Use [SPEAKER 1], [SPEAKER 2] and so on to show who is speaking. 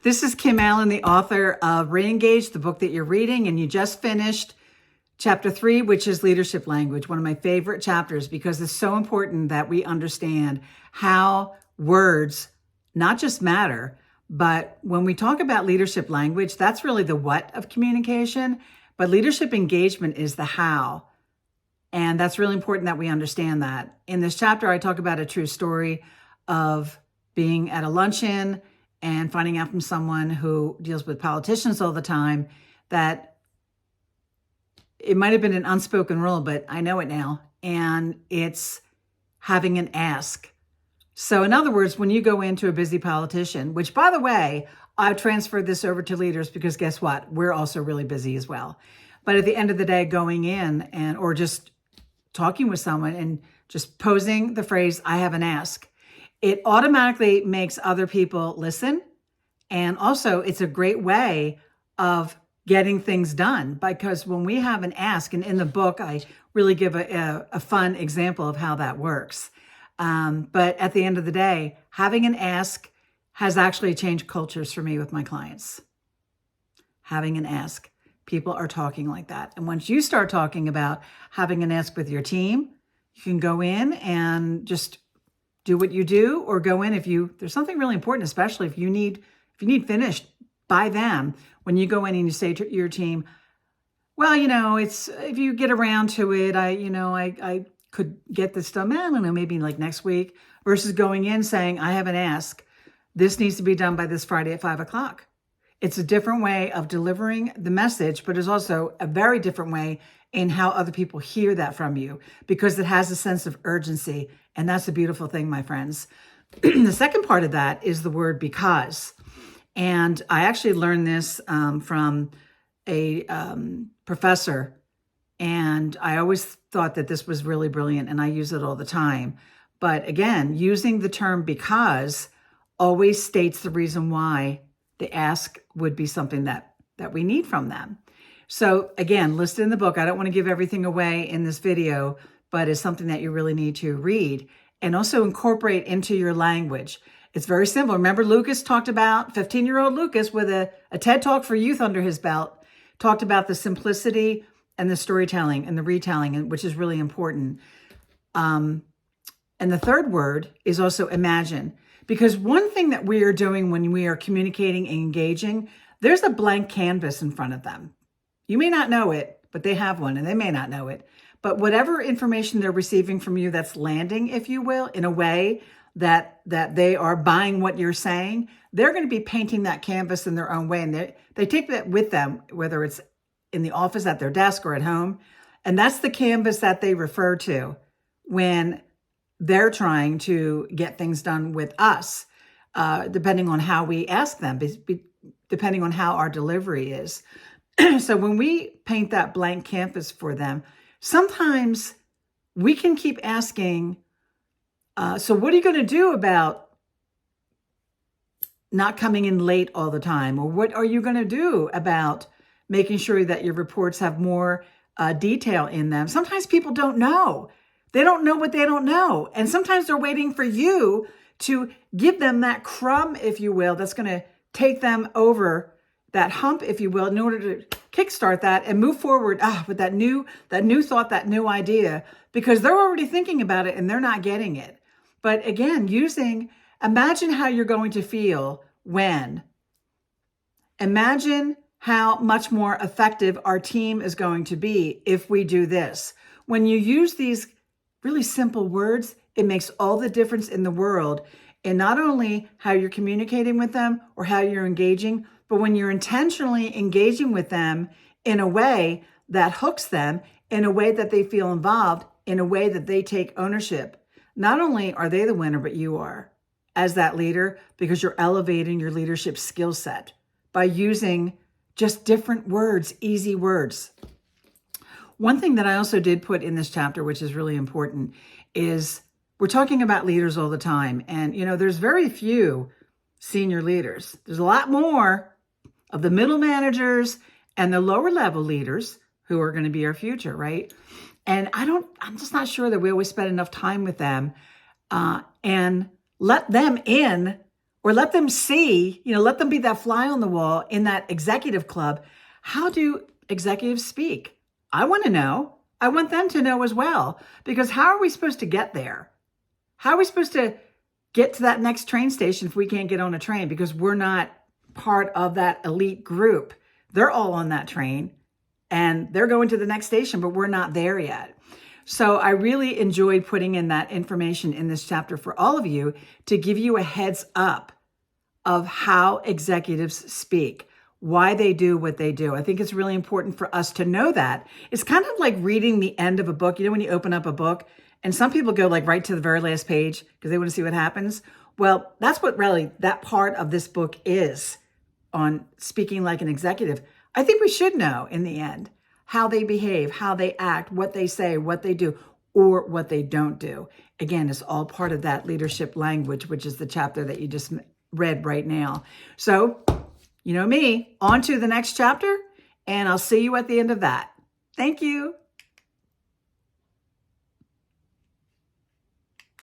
[SPEAKER 1] This is Kim Allen, the author of reEngage, the book that you're reading, and you just finished chapter 3, which is leadership language, one of my favorite chapters, because it's so important that we understand how words not just matter, but when we talk about leadership language, that's really the what of communication, but leadership engagement is the how. And that's really important that we understand that. In this chapter, I talk about a true story of being at a luncheon and finding out from someone who deals with politicians all the time that it might have been an unspoken rule, but I know it now. And it's having an ask. So in other words, when you go into a busy politician, which by the way, I've transferred this over to leaders because guess what? We're also really busy as well. But at the end of the day, going in or just talking with someone and just posing the phrase, I have an ask, it automatically makes other people listen. And also it's a great way of getting things done, because when we have an ask, and in the book, I really give a fun example of how that works. But at the end of the day, having an ask has actually changed cultures for me with my clients. Having an ask. People are talking like that. And once you start talking about having an ask with your team, you can go in and just do what you do, or go in if there's something really important, especially if you need finished by them. When you go in and you say to your team, well, it's, if you get around to it, I could get this done, I don't know, maybe like next week, versus going in saying, I have an ask. This needs to be done by this Friday at 5:00. It's a different way of delivering the message, but it's also a very different way in how other people hear that from you, because it has a sense of urgency. And that's a beautiful thing, my friends. The second part of that is the word because. And I actually learned this from a professor. And I always thought that this was really brilliant, and I use it all the time. But again, using the term because always states the reason why the ask would be something that we need from them. So again, listed in the book. I don't want to give everything away in this video, but it's something that you really need to read and also incorporate into your language. It's very simple. Remember, Lucas talked about, 15-year-old Lucas with a TED Talk for youth under his belt, talked about the simplicity and the storytelling and the retelling, which is really important. And the third word is also imagine. Because one thing that we are doing when we are communicating and engaging, there's a blank canvas in front of them. You may not know it, but they have one, and they may not know it. But whatever information they're receiving from you that's landing, if you will, in a way that they are buying what you're saying, they're going to be painting that canvas in their own way. And they take that with them, whether it's in the office, at their desk, or at home. And that's the canvas that they refer to when they're trying to get things done with us, depending on how we ask them, depending on how our delivery is. So when we paint that blank canvas for them, sometimes we can keep asking, so what are you going to do about not coming in late all the time? Or what are you going to do about making sure that your reports have more detail in them? Sometimes people don't know. They don't know what they don't know. And sometimes they're waiting for you to give them that crumb, if you will, that's going to take them over that hump, if you will, in order to kickstart that and move forward with that new thought, that new idea, because they're already thinking about it and they're not getting it. But again, imagine how you're going to feel imagine how much more effective our team is going to be if we do this. When you use these really simple words, it makes all the difference in the world in not only how you're communicating with them or how you're engaging, but when you're intentionally engaging with them in a way that hooks them, in a way that they feel involved, in a way that they take ownership. Not only are they the winner, but you are as that leader, because you're elevating your leadership skill set by using just different words, easy words. One thing that I also did put in this chapter, which is really important, is we're talking about leaders all the time. And, there's very few senior leaders. There's a lot more of the middle managers and the lower level leaders who are going to be our future, right? And I'm just not sure that we always spend enough time with them and let them in Or let them see, let them be that fly on the wall in that executive club. How do executives speak? I want to know. I want them to know as well, because how are we supposed to get there? How are we supposed to get to that next train station if we can't get on a train because we're not part of that elite group? They're all on that train and they're going to the next station, but we're not there yet. So I really enjoyed putting in that information in this chapter for all of you to give you a heads up of how executives speak, why they do what they do. I think it's really important for us to know that. It's kind of like reading the end of a book. When you open up a book and some people go like right to the very last page because they want to see what happens. Well, that's what really that part of this book is on speaking like an executive. I think we should know in the end how they behave, how they act, what they say, what they do, or what they don't do. Again, it's all part of that leadership language, which is the chapter that you just read right now. So, you know me, on to the next chapter, and I'll see you at the end of that. Thank you.